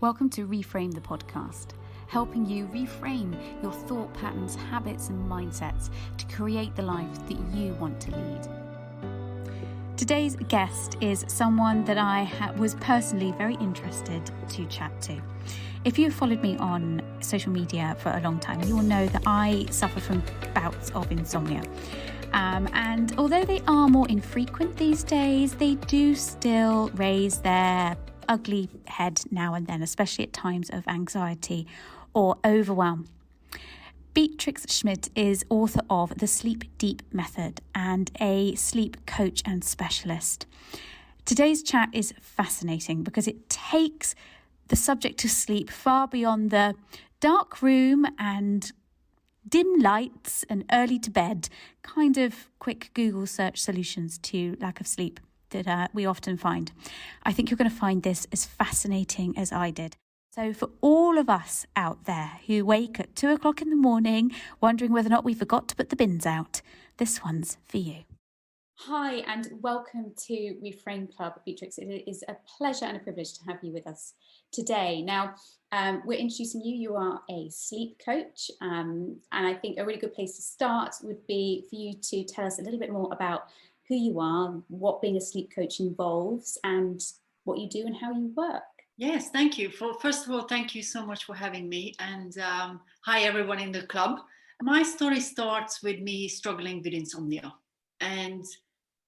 Welcome to Reframe the podcast, helping you reframe your thought patterns, habits and mindsets to create the life that you want to lead. Today's guest is someone that I was personally very interested to chat to. If you've followed me on social media for a long time, you will know that I suffer from bouts of insomnia. And although they are more infrequent these days, they do still raise their ugly head now and then, especially at times of anxiety or overwhelm. Beatrix Schmidt is author of The Sleep Deep Method and a sleep coach and specialist. Today's chat is fascinating because it takes the subject of sleep far beyond the dark room and dim lights and early to bed kind of quick Google search solutions to lack of sleep that we often find. I think you're going to find this as fascinating as I did. So for all of us out there who wake at 2 o'clock in the morning wondering whether or not we forgot to put the bins out, this one's for you. Hi, and welcome to Reframe Club, Beatrix. It is a pleasure and a privilege to have you with us today. Now, we're introducing you. You are a sleep coach, and I think a really good place to start would be for you to tell us a little bit more about who you are, what being a sleep coach involves, and what you do and how you work. Yes, thank you. First of all, thank you so much for having me. And hi, everyone in the club. My story starts with me struggling with insomnia. And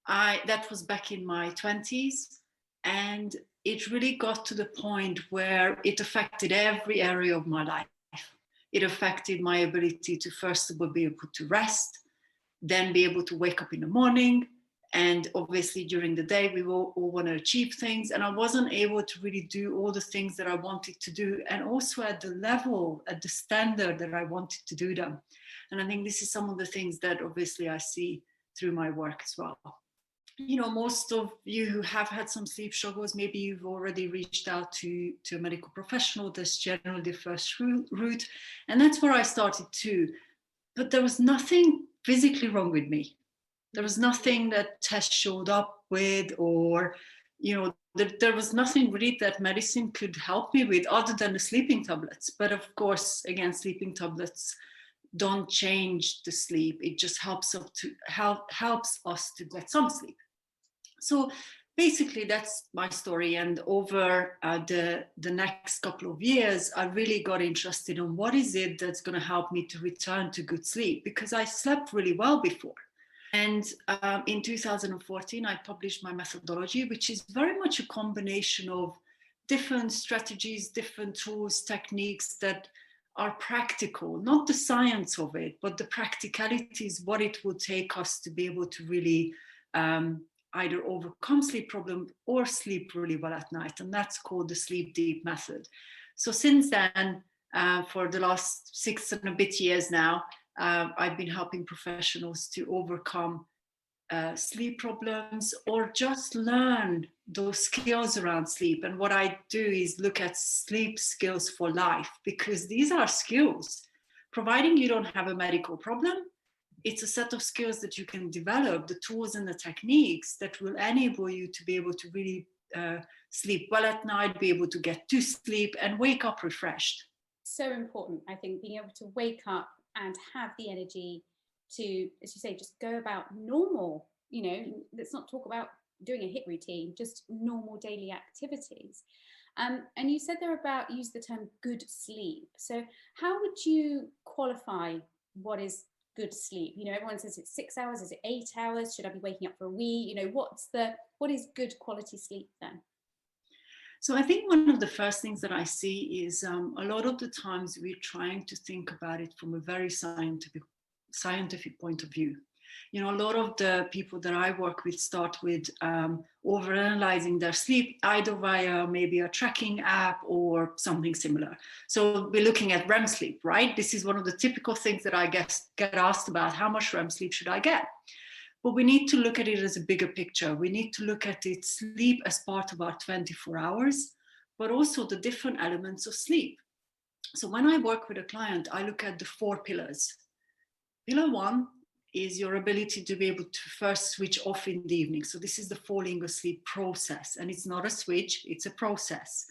that was back in my 20s. And it really got to the point where it affected every area of my life. It affected my ability to, first of all, be able to rest, then be able to wake up in the morning. And obviously during the day, we all want to achieve things. And I wasn't able to really do all the things that I wanted to do. And also at the level, at the standard that I wanted to do them. And I think this is some of the things that obviously I see through my work as well. You know, most of you who have had some sleep struggles, maybe you've already reached out to a medical professional. That's generally the first route. And that's where I started too. But there was nothing physically wrong with me. There was nothing that tests showed up with, or, you know, there was nothing really that medicine could help me with other than the sleeping tablets. But of course, again, sleeping tablets don't change the sleep. It just helps us to get some sleep. So basically, that's my story. And over the next couple of years, I really got interested in what is it that's going to help me to return to good sleep, because I slept really well before. And in 2014, I published my methodology, which is very much a combination of different strategies, different tools, techniques that are practical, not the science of it, but the practicalities, what it will take us to be able to really either overcome sleep problem or sleep really well at night. And that's called the Sleep Deep Method. So since then, for the last 6 and a bit years now, I've been helping professionals to overcome sleep problems or just learn those skills around sleep. And what I do is look at sleep skills for life, because these are skills. Providing you don't have a medical problem, it's a set of skills that you can develop, the tools and the techniques that will enable you to be able to really sleep well at night, be able to get to sleep and wake up refreshed. So important, I think, being able to wake up and have the energy to, as you say, just go about normal, you know, let's not talk about doing a HIIT routine, just normal daily activities. And you said use the term good sleep. So how would you qualify what is good sleep? You know, everyone says it's 6 hours, is it 8 hours? Should I be waking up for a wee? You know, what is good quality sleep then? So I think one of the first things that I see is a lot of the times we're trying to think about it from a very scientific point of view. You know, a lot of the people that I work with start with overanalyzing their sleep, either via maybe a tracking app or something similar. So we're looking at REM sleep, right? This is one of the typical things that I guess get asked about. How much REM sleep should I get? But we need to look at it as a bigger picture. We need to look at it sleep as part of our 24 hours, but also the different elements of sleep. So when I work with a client, I look at the 4 pillars. Pillar 1 is your ability to be able to first switch off in the evening. So this is the falling asleep process. And it's not a switch, it's a process.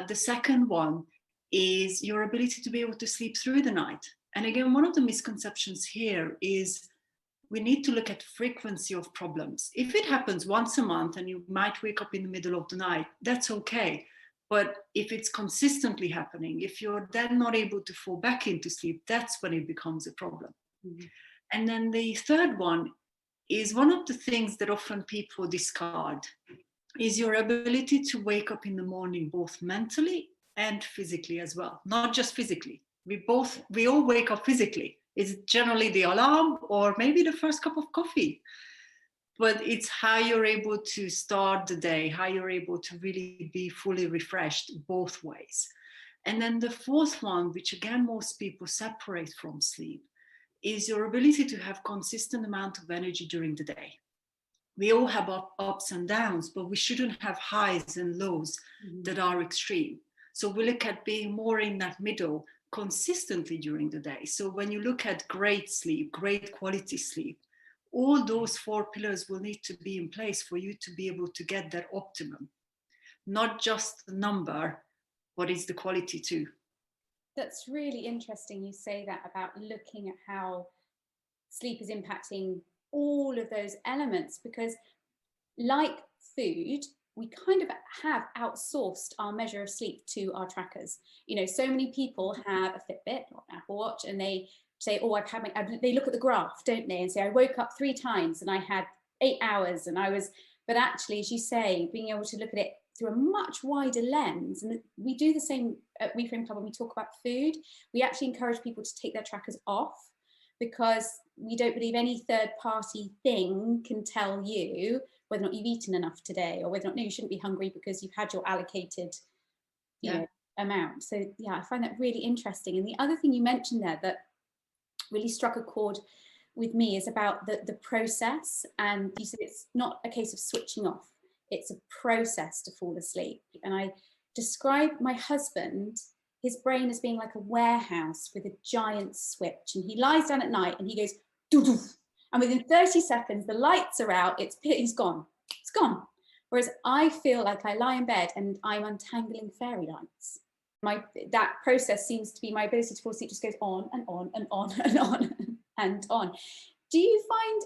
The second one is your ability to be able to sleep through the night. And again, one of the misconceptions here is we need to look at frequency of problems. If it happens once a month and you might wake up in the middle of the night, that's okay. But if it's consistently happening, if you're then not able to fall back into sleep, that's when it becomes a problem. Mm-hmm. And then the third one is one of the things that often people discard is your ability to wake up in the morning, both mentally and physically as well, not just physically. We all wake up physically. It's generally the alarm or maybe the first cup of coffee. But it's how you're able to start the day, how you're able to really be fully refreshed both ways. And then the fourth one, which again, most people separate from sleep, is your ability to have consistent amount of energy during the day. We all have ups and downs, but we shouldn't have highs and lows that are extreme. So we look at being more in that middle consistently during the day. So when you look at great sleep, great quality sleep, all those four pillars will need to be in place for you to be able to get that optimum. Not just the number, but it's the quality too. That's really interesting you say that about looking at how sleep is impacting all of those elements, because like food, we kind of have outsourced our measure of sleep to our trackers. You know, so many people have a Fitbit or an Apple Watch and they say, oh, they look at the graph, don't they? And say, I woke up 3 times and I had 8 hours but actually, as you say, being able to look at it through a much wider lens. And we do the same at Reframe Club when we talk about food. We actually encourage people to take their trackers off because we don't believe any third party thing can tell you whether or not you've eaten enough today or whether or not, no, you shouldn't be hungry because you've had your allocated amount. So yeah, I find that really interesting. And the other thing you mentioned there that really struck a chord with me is about the process. And you said it's not a case of switching off. It's a process to fall asleep. And I describe my husband, his brain as being like a warehouse with a giant switch. And he lies down at night and he goes, doo-doo. And within 30 seconds, the lights are out, he's gone, it's gone. Whereas I feel like I lie in bed and I'm untangling fairy lights. That process seems to be my ability to fall asleep just goes on and on and on and on and on. Do you find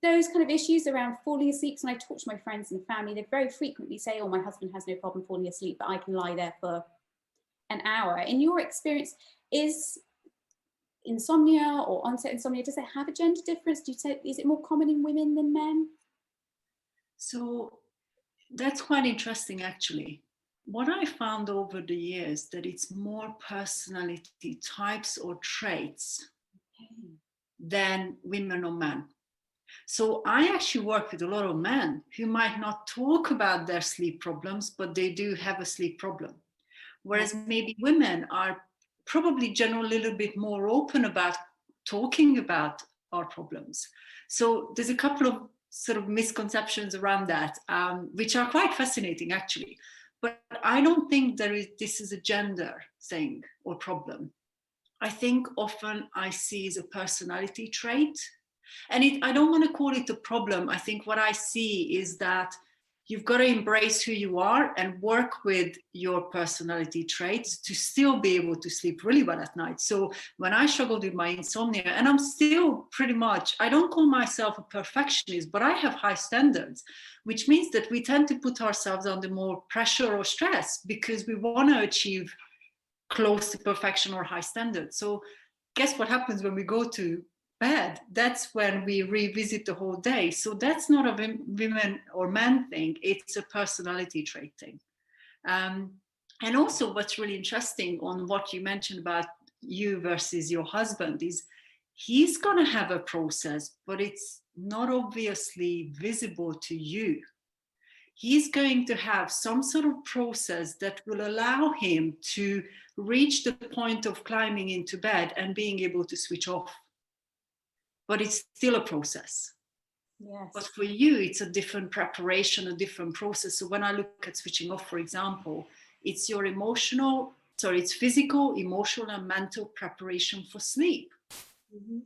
those kind of issues around falling asleep? Because when I talk to my friends and family, they very frequently say, oh, my husband has no problem falling asleep, but I can lie there for an hour. In your experience, is insomnia or onset insomnia, does it have a gender difference? Do you say, is it more common in women than men? So that's quite interesting, actually. What I found over the years that it's more personality types or traits than women or men. So I actually work with a lot of men who might not talk about their sleep problems, but they do have a sleep problem. Whereas maybe women are probably generally a little bit more open about talking about our problems. So there's a couple of sort of misconceptions around that, which are quite fascinating, actually. But I don't think this is a gender thing or problem. I think often I see as a personality trait. And I don't want to call it a problem. I think what I see is that you've got to embrace who you are and work with your personality traits to still be able to sleep really well at night. So when I struggled with my insomnia, and I'm still pretty much, I don't call myself a perfectionist, but I have high standards, which means that we tend to put ourselves under more pressure or stress because we want to achieve close to perfection or high standards. So guess what happens when we go to bed? That's when we revisit the whole day. So that's not a women or men thing, it's a personality trait thing. And also what's really interesting on what you mentioned about you versus your husband is he's going to have a process, but it's not obviously visible to you. He's going to have some sort of process that will allow him to reach the point of climbing into bed and being able to switch off. But it's still a process. Yes. But for you, it's a different preparation, a different process. So when I look at switching off, for example, it's your it's physical, emotional, and mental preparation for sleep. Mm-hmm.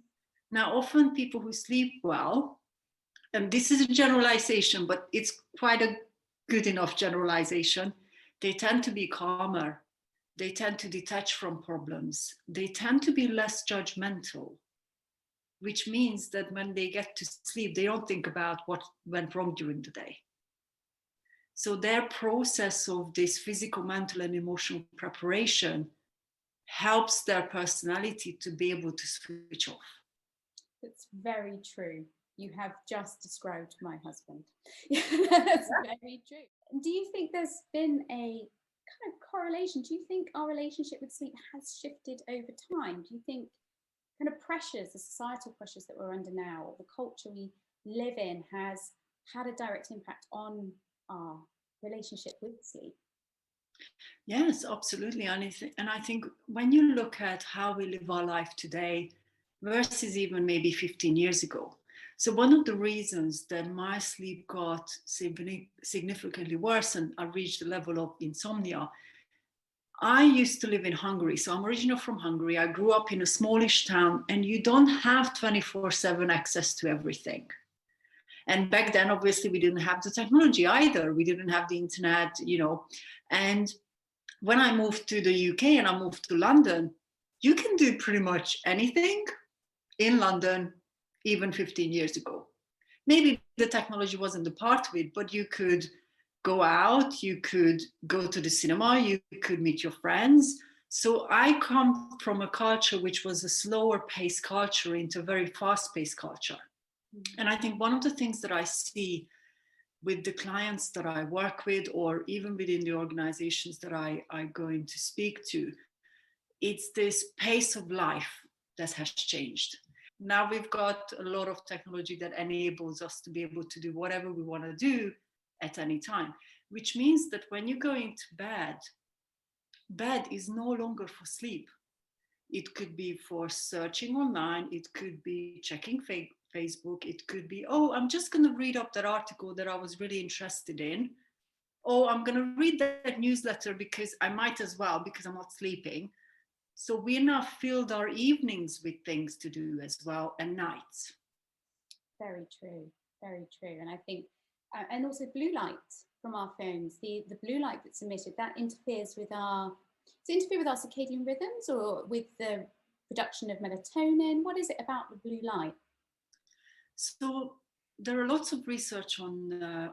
Now, often people who sleep well, and this is a generalization, but it's quite a good enough generalization, they tend to be calmer. They tend to detach from problems. They tend to be less judgmental, which means that when they get to sleep, they don't think about what went wrong during the day. So their process of this physical, mental, and emotional preparation helps their personality to be able to switch off. That's very true. You have just described my husband. That's very true. Do you think there's been a kind of correlation? Do you think our relationship with sleep has shifted over time? Do you think kind of pressures, the societal pressures that we're under now, or the culture we live in, has had a direct impact on our relationship with sleep? Yes, absolutely. And I think when you look at how we live our life today versus even maybe 15 years ago. So one of the reasons that my sleep got significantly worse and I reached the level of insomnia, I used to live in Hungary. So I'm originally from Hungary. I grew up in a smallish town, and you don't have 24/7 access to everything. And back then, obviously, we didn't have the technology either. We didn't have the internet, And when I moved to the UK and I moved to London, you can do pretty much anything in London, even 15 years ago. Maybe the technology wasn't a part of it, but you could go out, you could go to the cinema, you could meet your friends. So I come from a culture which was a slower paced culture into a very fast paced culture. And I think one of the things that I see with the clients that I work with, or even within the organizations that I go in to speak to, it's this pace of life that has changed. Now we've got a lot of technology that enables us to be able to do whatever we want to do at any time, which means that when you go into bed, bed is no longer for sleep. It could be for searching online, it could be checking Facebook, it could be, oh, I'm just going to read up that article that I was really interested in. Oh, I'm going to read that newsletter because I might as well, because I'm not sleeping. So we now filled our evenings with things to do as well, and nights. Very true, very true. And I think, and also blue light from our phones, the blue light that's emitted, that interferes with our, does it interfere with our circadian rhythms or with the production of melatonin? What is it about the blue light? So there are lots of research on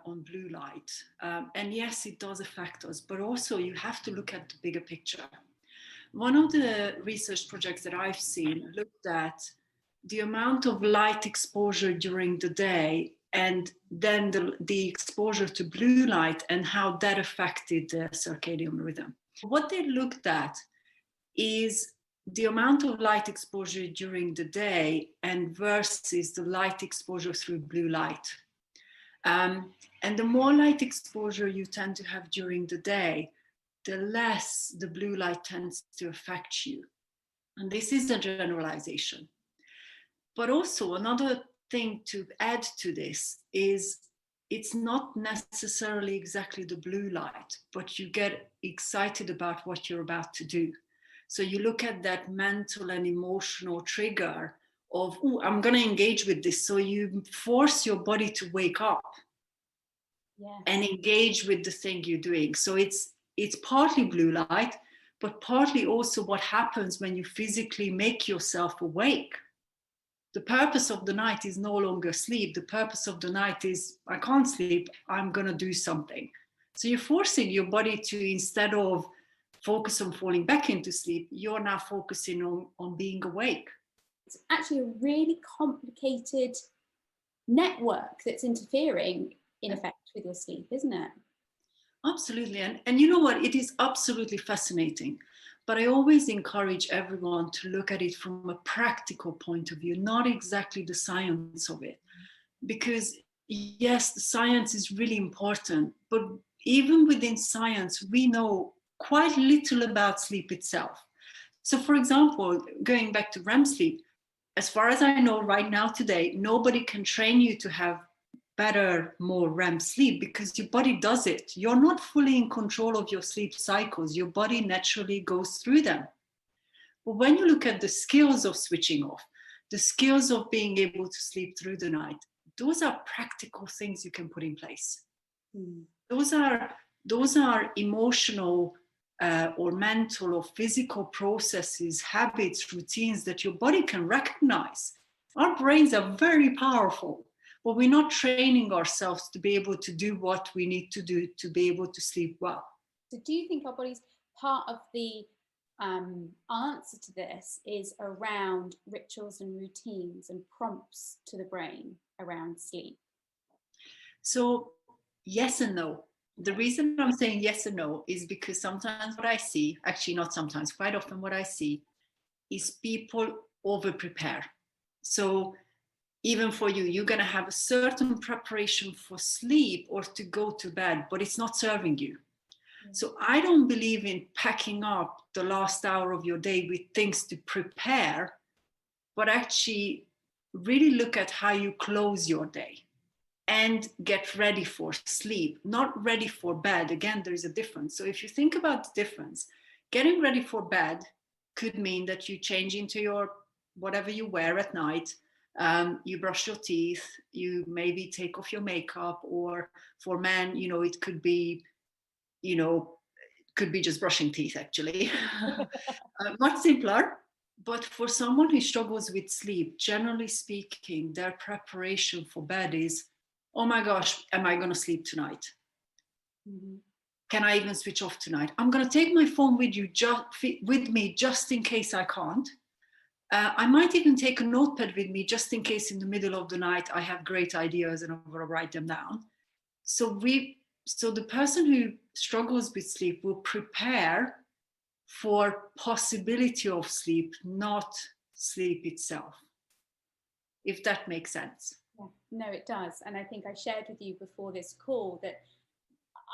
blue light, and yes, it does affect us, but also you have to look at the bigger picture. One of the research projects that I've seen looked at the amount of light exposure during the day and then the exposure to blue light and how that affected the circadian rhythm. What they looked at is the amount of light exposure during the day and versus the light exposure through blue light. And the more light exposure you tend to have during the day, the less the blue light tends to affect you. And this is a generalization. But also another thing to add to this is it's not necessarily exactly the blue light, but you get excited about what you're about to do. So you look at that mental and emotional trigger of, oh, I'm going to engage with this. So you force your body to wake up and engage with the thing you're doing. So it's partly blue light, but partly also what happens when you physically make yourself awake. The purpose of the night is no longer sleep. The purpose of the night is, I can't sleep, I'm going to do something. So you're forcing your body to, instead of focus on falling back into sleep, you're now focusing on being awake. It's actually a really complicated network that's interfering, in effect, with your sleep, isn't it? Absolutely. And you know what? It is absolutely fascinating. But I always encourage everyone to look at it from a practical point of view, not exactly the science of it. Because yes, the science is really important, but even within science, we know quite little about sleep itself. So for example, going back to REM sleep, as far as I know right now today, nobody can train you to have better, more REM sleep because your body does it. You're not fully in control of your sleep cycles. Your body naturally goes through them. But when you look at the skills of switching off, the skills of being able to sleep through the night, those are practical things you can put in place. Those are those are emotional or mental or physical processes, habits, routines that your body can recognize. Our brains are very powerful, but we're not training ourselves to be able to do what we need to do to be able to sleep well. So do you think our body's part of the answer to this is around rituals and routines and prompts to the brain around sleep? So yes and no. The reason I'm saying yes and no is because sometimes what I see, actually not sometimes, quite often what I see is people over prepare. So even for you, you're going to have a certain preparation for sleep or to go to bed, but it's not serving you. So I don't believe in packing up the last hour of your day with things to prepare, but actually really look at how you close your day and get ready for sleep, not ready for bed. Again, there is a difference. So if you think about the difference, getting ready for bed could mean that you change into your whatever you wear at night. You brush your teeth, you maybe take off your makeup, or for men, it could be, could be just brushing teeth actually. Much simpler. But for someone who struggles with sleep, generally speaking, their preparation for bed is, oh my gosh, am I going to sleep tonight? Mm-hmm. Can I even switch off tonight? I'm going to take my phone with me just in case I can't. I might even take a notepad with me just in case in the middle of the night I have great ideas and I'm going to write them down. So the person who struggles with sleep will prepare for possibility of sleep, not sleep itself, if that makes sense. Yeah, no, it does. And I think I shared with you before this call that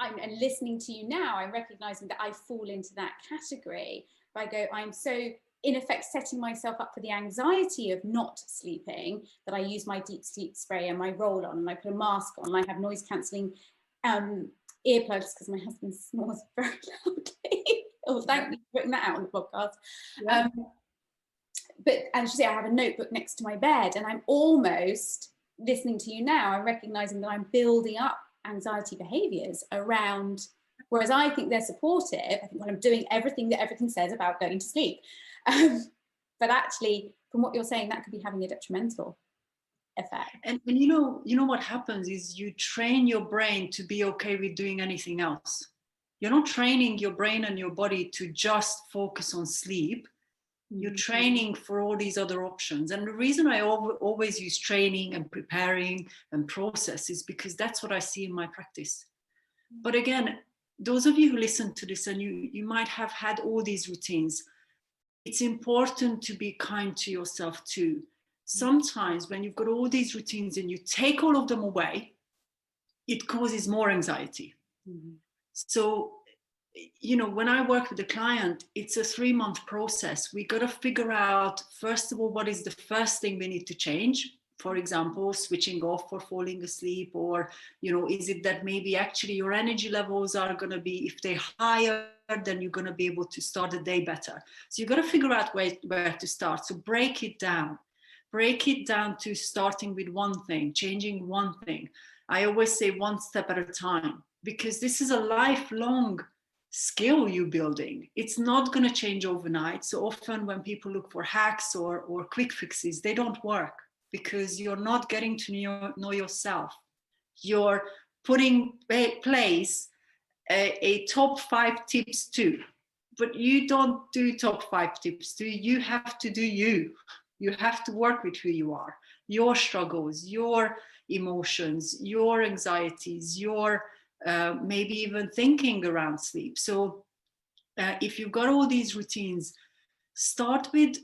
and listening to you now, I'm recognizing that I fall into that category. I'm so in effect setting myself up for the anxiety of not sleeping that I use my deep sleep spray and my roll on and I put a mask on and I have noise cancelling earplugs because my husband snores very loudly. Oh, thank you for putting that out on the podcast. Yeah. But and she said, I have a notebook next to my bed and I'm almost listening to you now. I'm recognizing that I'm building up anxiety behaviors around, whereas I think they're supportive. I think when I'm doing everything that everything says about going to sleep. But actually, from what you're saying, that could be having a detrimental effect. And you know what happens is you train your brain to be okay with doing anything else. You're not training your brain and your body to just focus on sleep. You're training for all these other options. And the reason I always use training and preparing and process is because that's what I see in my practice. But again, those of you who listen to this and you might have had all these routines, it's important to be kind to yourself too. Sometimes when you've got all these routines and you take all of them away, it causes more anxiety. Mm-hmm. So, when I work with a client, it's a 3-month process. We got to figure out, first of all, what is the first thing we need to change? For example, switching off or falling asleep, or, is it that maybe actually your energy levels are going to be, if they're higher, then you're going to be able to start the day better. So you've got to figure out where to start. So break it down to starting with one thing, changing one thing. I always say one step at a time, because this is a lifelong skill you're building. It's not going to change overnight. So often when people look for hacks or quick fixes, they don't work because you're not getting to know yourself. You're putting place a top 5 tips too, but you don't do top 5 tips too. You have to do you. You have to work with who you are, your struggles, your emotions, your anxieties, your maybe even thinking around sleep. So if you've got all these routines, start with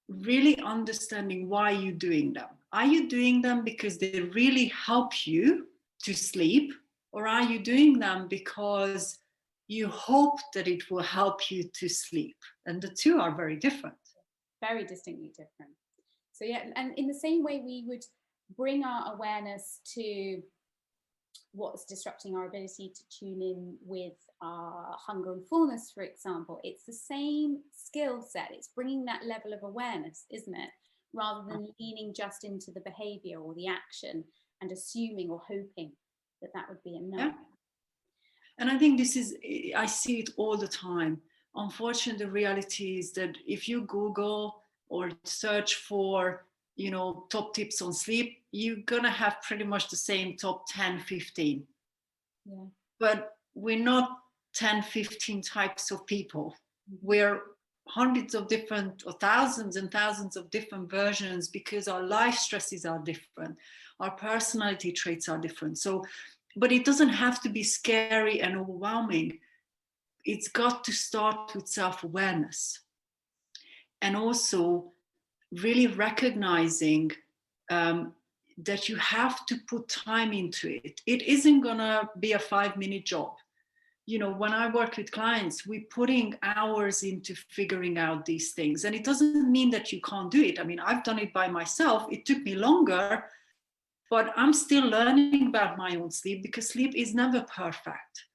really understanding why you're doing them. Are you doing them because they really help you to sleep, or are you doing them because you hope that it will help you to sleep? And the two are very different. Very distinctly different. So yeah, and in the same way we would bring our awareness to what's disrupting our ability to tune in with our hunger and fullness, for example, it's the same skill set. It's bringing that level of awareness, isn't it? Rather than leaning just into the behavior or the action and assuming or hoping that would be enough. And I think I see it all the time. Unfortunately, the reality is that if you Google or search for, top tips on sleep, you're going to have pretty much the same top 10, 15. Yeah. But we're not 10, 15 types of people. We're hundreds of different, or thousands and thousands of different versions, because our life stresses are different. Our personality traits are different. So, but it doesn't have to be scary and overwhelming. It's got to start with self-awareness. And also really recognizing that you have to put time into it. It isn't gonna be a 5-minute job. When I work with clients, we're putting hours into figuring out these things. And it doesn't mean that you can't do it. I mean, I've done it by myself. It took me longer, but I'm still learning about my own sleep, because sleep is never perfect.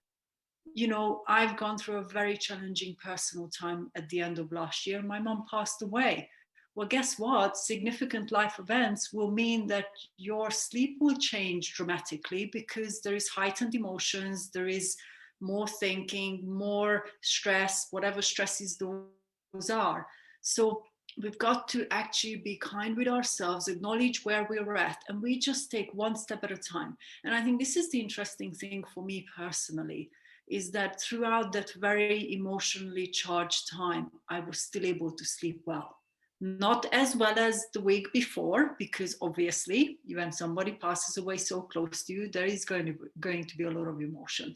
I've gone through a very challenging personal time at the end of last year. My mom passed away. Well, guess what? Significant life events will mean that your sleep will change dramatically, because there is heightened emotions, there is more thinking, more stress, whatever stresses those are. So we've got to actually be kind with ourselves, acknowledge where we're at, and we just take one step at a time. And I think this is the interesting thing for me personally, is that throughout that very emotionally charged time, I was still able to sleep well. Not as well as the week before, because obviously when somebody passes away so close to you, there is going to be a lot of emotion.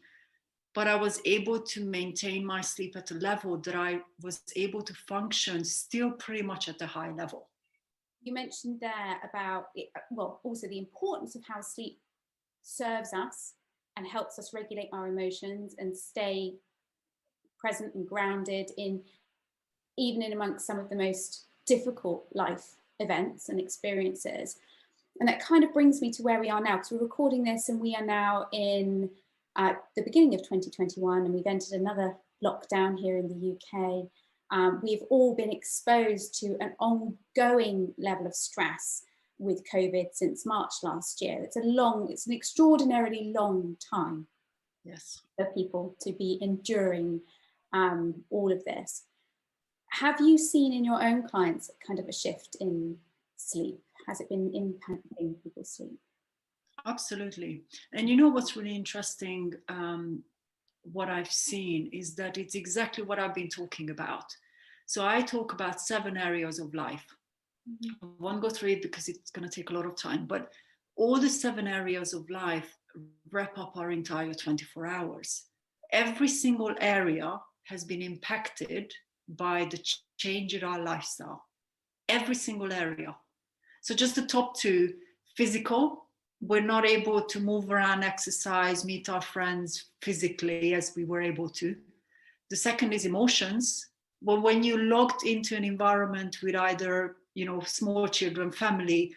But I was able to maintain my sleep at a level that I was able to function still pretty much at a high level. You mentioned there about, also the importance of how sleep serves us and helps us regulate our emotions and stay present and grounded even in amongst some of the most difficult life events and experiences. And that kind of brings me to where we are now, because we're recording this and we are now in the beginning of 2021, and we've entered another lockdown here in the UK. We've all been exposed to an ongoing level of stress with COVID since March last year. It's an extraordinarily long time, yes, for people to be enduring all of this. Have you seen in your own clients kind of a shift in sleep? Has it been impacting people's sleep? Absolutely. And what's really interesting, what I've seen, is that it's exactly what I've been talking about. So I talk about 7 areas of life. I won't go through it because it's going to take a lot of time, but all the 7 areas of life wrap up our entire 24 hours. Every single area has been impacted by the change in our lifestyle. Every single area. So just the top 2, physical, we're not able to move around, exercise, meet our friends physically as we were able to. The second is emotions. Well, when you're locked into an environment with either, small children, family,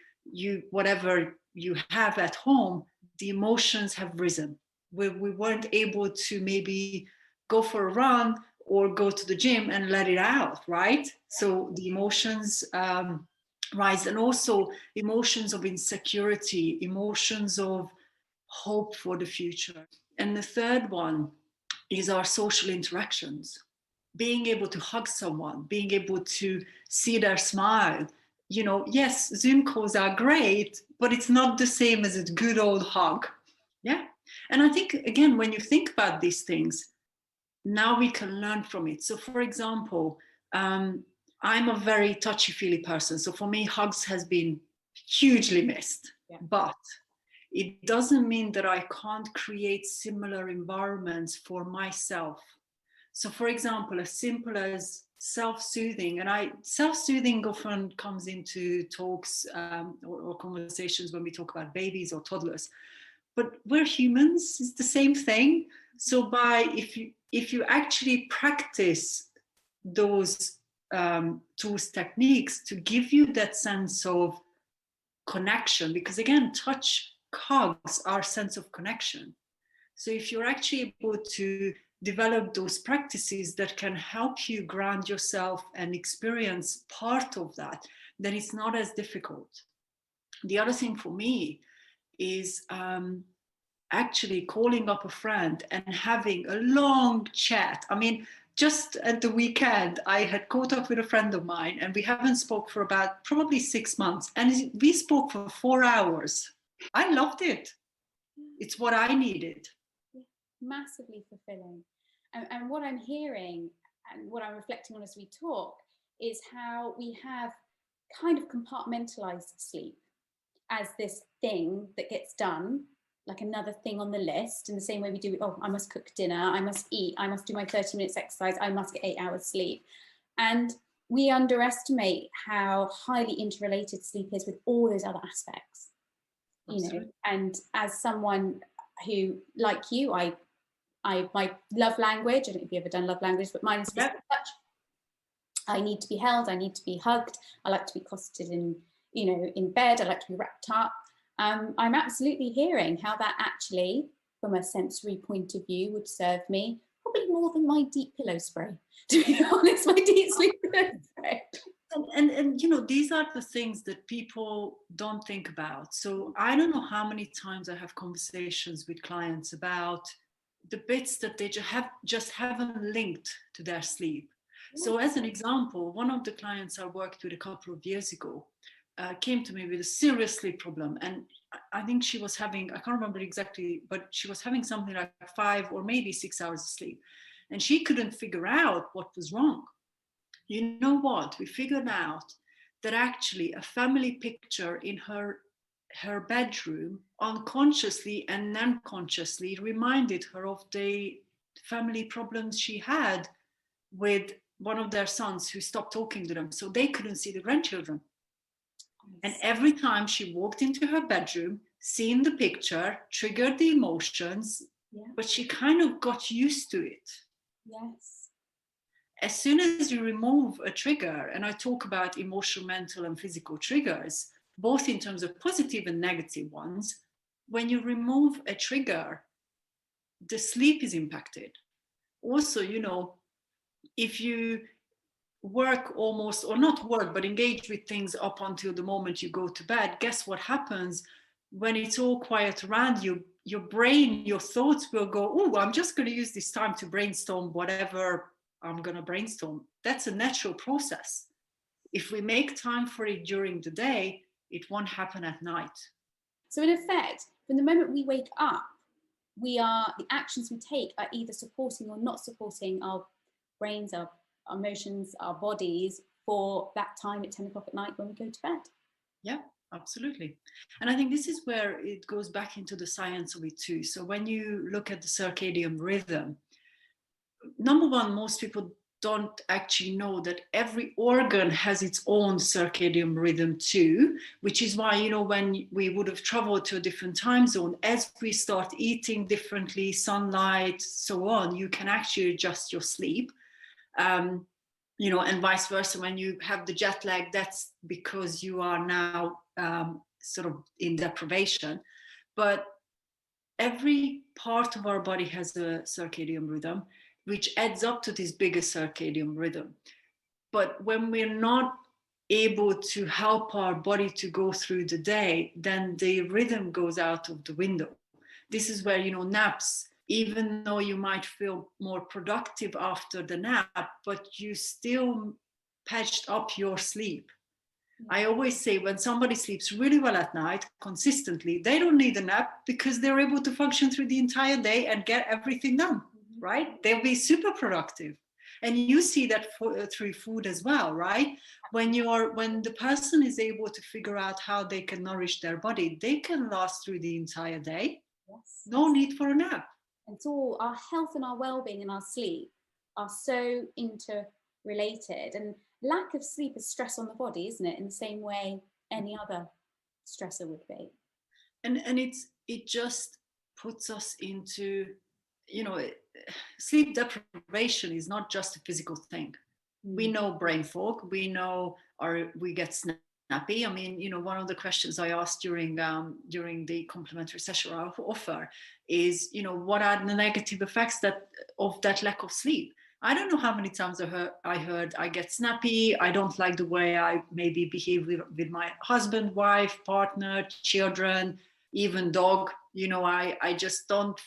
whatever you have at home, the emotions have risen. We weren't able to maybe go for a run or go to the gym and let it out, right? So the emotions rise, and also emotions of insecurity, emotions of hope for the future. And the third one is our social interactions. Being able to hug someone, being able to see their smile. Yes, Zoom calls are great, but it's not the same as a good old hug. Yeah. And I think, again, when you think about these things, now we can learn from it. So, for example, I'm a very touchy-feely person. So for me, hugs has been hugely missed. Yeah. But it doesn't mean that I can't create similar environments for myself. So, for example, as simple as self-soothing, and self-soothing often comes into talks or conversations when we talk about babies or toddlers. But we're humans, it's the same thing. So if you actually practice those tools, techniques, to give you that sense of connection, because again, touch, hugs are a sense of connection. So if you're actually able to develop those practices that can help you ground yourself and experience part of that, then it's not as difficult. The other thing for me is actually calling up a friend and having a long chat. I mean, just at the weekend, I had caught up with a friend of mine, and we haven't spoke for about probably 6 months, and we spoke for 4 hours. I loved it. It's what I needed. Massively fulfilling. And what I'm hearing and what I'm reflecting on as we talk is how we have kind of compartmentalized sleep as this thing that gets done, like another thing on the list, in the same way we do, oh, I must cook dinner, I must eat, I must do my 30 minutes exercise, I must get 8 hours sleep. And we underestimate how highly interrelated sleep is with all those other aspects. Absolutely. You know, and as someone who, like you, I my love language, I don't know if you've ever done love language, but mine is physical touch. I need to be held, I need to be hugged, I like to be cosseted in, you know, in bed, I like to be wrapped up. I'm absolutely hearing how that actually, from a sensory point of view, would serve me probably more than my deep pillow spray, to be honest, my deep sleep pillow spray. And you know, these are the things that people don't think about. So I don't know how many times I have conversations with clients about the bits that they just haven't linked to their sleep. So as an example, one of the clients I worked with a couple of years ago came to me with a serious sleep problem. And I think she was having, I can't remember exactly, but she was having something like 5 or maybe 6 hours of sleep. And she couldn't figure out what was wrong. You know what? We figured out that actually a family picture in her bedroom unconsciously and unconsciously reminded her of the family problems she had with one of their sons who stopped talking to them, so they couldn't see the grandchildren. And every time she walked into her bedroom, seeing the picture triggered the emotions, but she kind of got used to it. Yes. As soon as you remove a trigger, and I talk about emotional, mental, and physical triggers, both in terms of positive and negative ones, when you remove a trigger, the sleep is impacted. Also, you know, if you work almost, or not work, but engage with things up until the moment you go to bed, guess what happens when it's all quiet around you? Your brain, your thoughts will go, oh, I'm just going to use this time to brainstorm whatever I'm going to brainstorm. That's a natural process. If we make time for it during the day, it won't happen at night. So in effect, from the moment we wake up, the actions we take are either supporting or not supporting our brains, our emotions, our bodies for that time at 10 o'clock at night when we go to bed. Yeah, absolutely. And I think this is where it goes back into the science of it too. So when you look at the circadian rhythm, number one, most people don't actually know that every organ has its own circadian rhythm too, which is why, you know, when we would have traveled to a different time zone, as we start eating differently, sunlight, so on, you can actually adjust your sleep. You know, and vice versa. When you have the jet lag, that's because you are now sort of in deprivation. But every part of our body has a circadian rhythm, which adds up to this bigger circadian rhythm. But when we're not able to help our body to go through the day, then the rhythm goes out of the window. This is where, you know, naps, even though you might feel more productive after the nap, but you still patched up your sleep. I always say when somebody sleeps really well at night, consistently, they don't need a nap because they're able to function through the entire day and get everything done, right? They'll be super productive. And you see that through food as well, right? When the person is able to figure out how they can nourish their body, they can last through the entire day. Yes. No need for a nap. And it's all our health and our well-being and our sleep are so interrelated. And lack of sleep is stress on the body, isn't it? In the same way any other stressor would be. And it just puts us into, you know, sleep deprivation is not just a physical thing. We know brain fog, we know we get snappy. I mean, you know, one of the questions I asked during the complimentary session I offer is, you know, what are the negative effects of that lack of sleep? I don't know how many times I heard I get snappy, I don't like the way I maybe behave with my husband, wife, partner, children, even dog, you know, I just don't,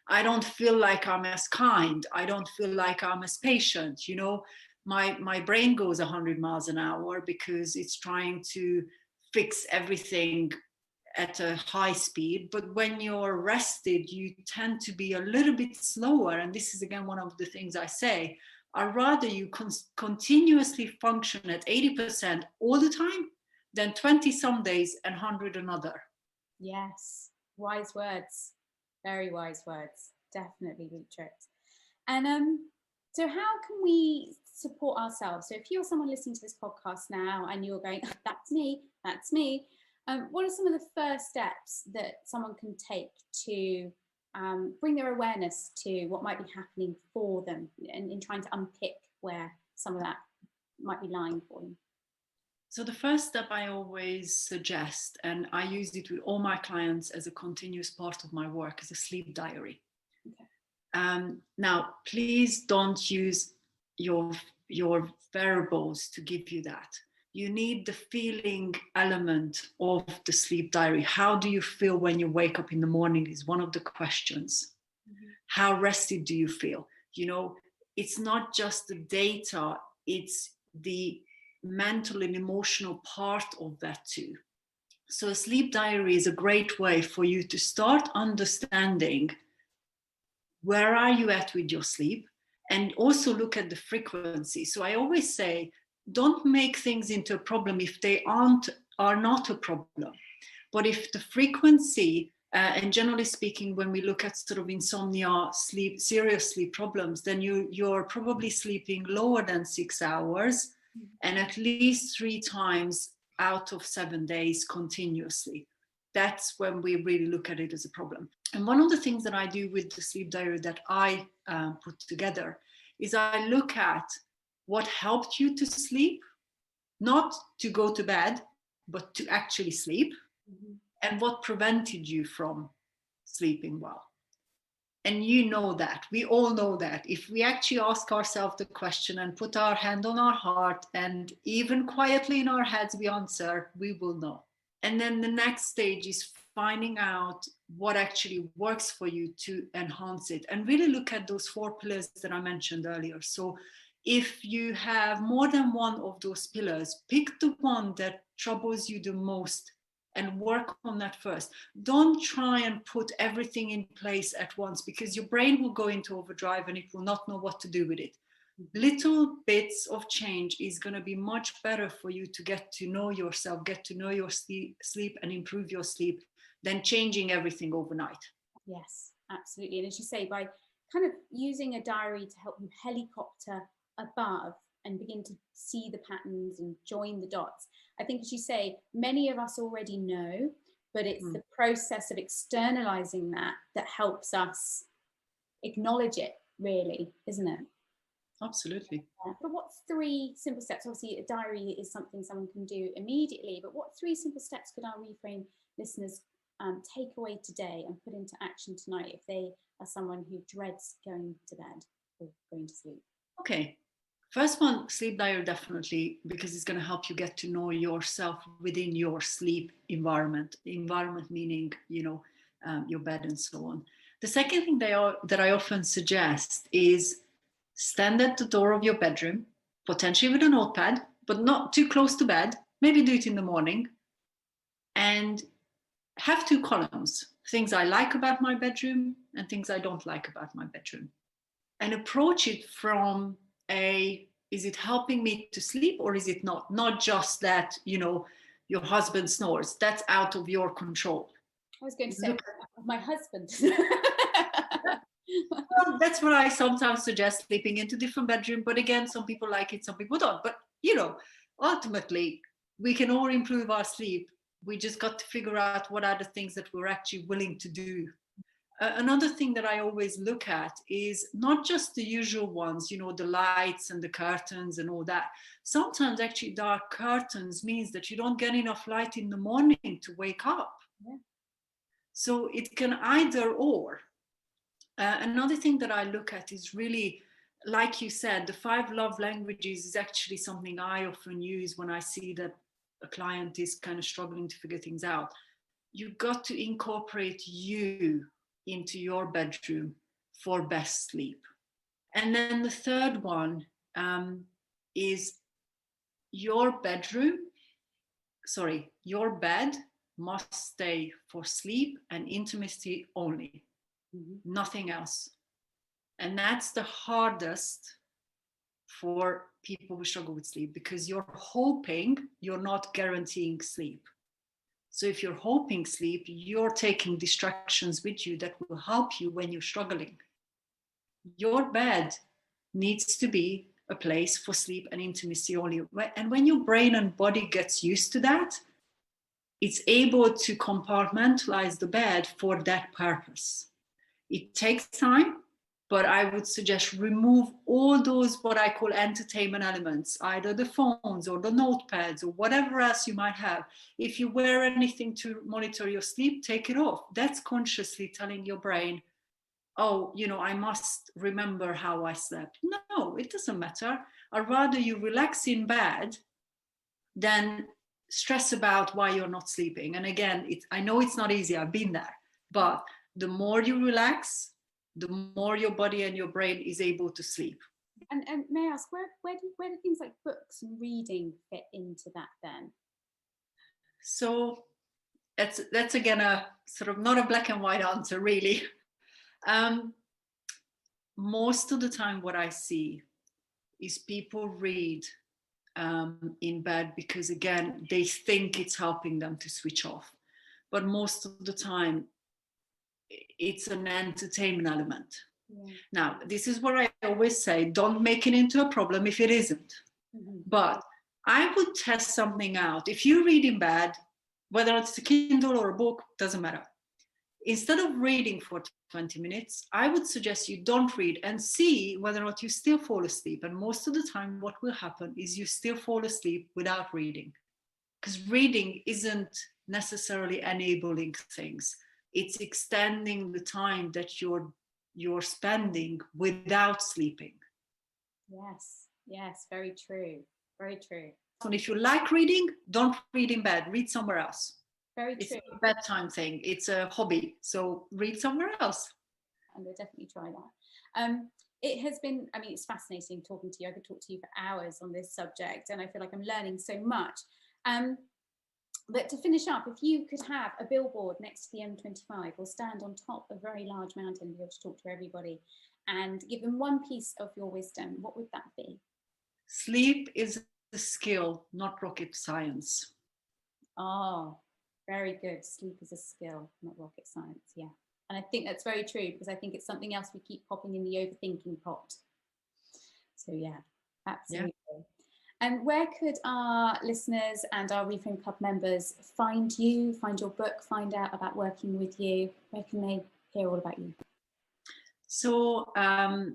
I don't feel like I'm as kind. I don't feel like I'm as patient, you know. My brain goes 100 miles an hour because it's trying to fix everything at a high speed. But when you're rested, you tend to be a little bit slower. And this is again one of the things I say. I'd rather you continuously function at 80% all the time than 20 some days and 100 another. Yes, wise words, very wise words, definitely, Beatrix. And so how can we support ourselves? So if you're someone listening to this podcast now and you're going, that's me, what are some of the first steps that someone can take to bring their awareness to what might be happening for them and in trying to unpick where some of that might be lying for them? So the first step I always suggest, and I use it with all my clients as a continuous part of my work, is a sleep diary. Okay. Now, please don't use your wearables to give you that. You need the feeling element of the sleep diary. How do you feel when you wake up in the morning is one of the questions. Mm-hmm. How rested do you feel? You know, it's not just the data, it's the mental and emotional part of that too. So a sleep diary is a great way for you to start understanding where are you at with your sleep, and also look at the frequency. So I always say, don't make things into a problem if they are not a problem. But if the frequency, and generally speaking, when we look at sort of insomnia, sleep, serious sleep problems, then you're probably sleeping lower than 6 hours and at least 3 times out of 7 days continuously. That's when we really look at it as a problem. And one of the things that I do with the sleep diary that I put together is I look at what helped you to sleep, not to go to bed, but to actually sleep, mm-hmm. and what prevented you from sleeping well. And you know that, we all know that. If we actually ask ourselves the question and put our hand on our heart and even quietly in our heads we answer, we will know. And then the next stage is finding out what actually works for you to enhance it, and really look at those 4 pillars that I mentioned earlier. So if you have more than one of those pillars, pick the one that troubles you the most and work on that first. Don't try and put everything in place at once, because your brain will go into overdrive and it will not know what to do with it. Little bits of change is going to be much better for you to get to know yourself, get to know your sleep and improve your sleep, than changing everything overnight. Yes, absolutely. And as you say, by kind of using a diary to help you helicopter above and begin to see the patterns and join the dots. I think, as you say, many of us already know, but it's the process of externalizing that helps us acknowledge it, really, isn't it? Absolutely. But what's 3 simple steps? Obviously, a diary is something someone can do immediately, but what 3 simple steps could our Reframe listeners take away today and put into action tonight if they are someone who dreads going to bed or going to sleep? Okay. First one, sleep diary, definitely, because it's going to help you get to know yourself within your sleep environment. Environment meaning, you know, your bed and so on. The second thing that I often suggest is stand at the door of your bedroom, potentially with a notepad, but not too close to bed. Maybe do it in the morning, and have 2 columns, things I like about my bedroom and things I don't like about my bedroom. And approach it from is it helping me to sleep or is it not? Not just that, you know, your husband snores. That's out of your control. I was going to say, my husband. Well, that's what I sometimes suggest, sleeping into different bedroom. But again, some people like it, some people don't. But, you know, ultimately, we can all improve our sleep. We just got to figure out what are the things that we're actually willing to do. Another thing that I always look at is not just the usual ones, you know, the lights and the curtains and all that. Sometimes actually dark curtains means that you don't get enough light in the morning to wake up. Yeah. So it can either or. Another thing that I look at is really, like you said, the 5 love languages is actually something I often use when I see that a client is kind of struggling to figure things out. you got to incorporate you into your bedroom for best sleep. And then the third one is your bed must stay for sleep and intimacy only, nothing else. And that's the hardest for people who struggle with sleep, because you're hoping, you're not guaranteeing sleep. So if you're hoping sleep, you're taking distractions with you that will help you when you're struggling. Your bed needs to be a place for sleep and intimacy only. And when your brain and body gets used to that, it's able to compartmentalize the bed for that purpose. It takes time, but I would suggest remove all those what I call entertainment elements, either the phones or the notepads or whatever else you might have. If you wear anything to monitor your sleep, take it off. That's consciously telling your brain, oh, I must remember how I slept. No, it doesn't matter. I'd rather you relax in bed than stress about why you're not sleeping. And again, I know it's not easy, I've been there, but the more you relax, the more your body and your brain is able to sleep. And may I ask, where do things like books and reading fit into that then? So that's again a sort of not a black and white answer, really. Most of the time what I see is people read in bed because, again, they think it's helping them to switch off. But most of the time, it's an entertainment element. Yeah. Now, this is what I always say, don't make it into a problem if it isn't. But I would test something out. If you read in bed, whether it's a Kindle or a book, doesn't matter. Instead of reading for 20 minutes, I would suggest you don't read and see whether or not you still fall asleep. And most of the time, what will happen is you still fall asleep without reading. Because reading isn't necessarily enabling things. It's extending the time that you're spending without sleeping. Yes, very true. Very true. And if you like reading, don't read in bed, read somewhere else. Very true. It's a bedtime thing. It's a hobby. So read somewhere else. And we'll definitely try that. It has been, it's fascinating talking to you. I could talk to you for hours on this subject, and I feel like I'm learning so much. But to finish up, if you could have a billboard next to the M25 or stand on top of a very large mountain and be able to talk to everybody and give them one piece of your wisdom, what would that be? Sleep is a skill, not rocket science. Oh, very good. Sleep is a skill, not rocket science. Yeah. And I think that's very true, because I think it's something else we keep popping in the overthinking pot. So yeah, absolutely. Yeah. And where could our listeners and our Reframe Club members find you, find your book, find out about working with you? Where can they hear all about you? So I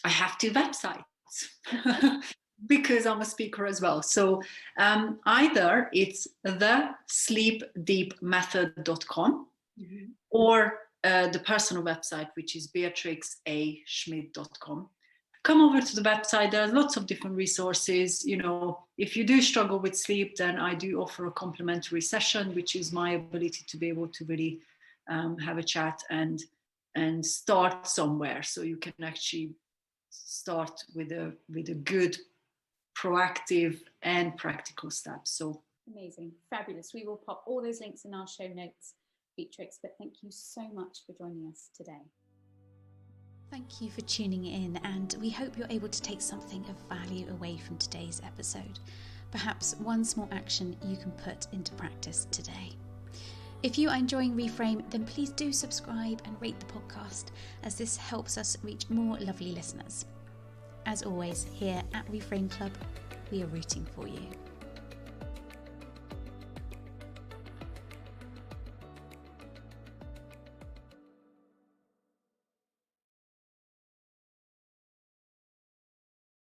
have 2 websites because I'm a speaker as well. So either it's thesleepdeepmethod.com or the personal website, which is beatrixschmidt.com. Come over to the website. There are lots of different resources. If you do struggle with sleep, then I do offer a complimentary session, which is my ability to be able to really have a chat and start somewhere. So you can actually start with a good, proactive and practical steps. So amazing, fabulous. We will pop all those links in our show notes, Beatrix. But thank you so much for joining us today. Thank you for tuning in, and we hope you're able to take something of value away from today's episode. Perhaps one small action you can put into practice today. If you are enjoying Reframe, then please do subscribe and rate the podcast, as this helps us reach more lovely listeners. As always, here at Reframe Club, we are rooting for you.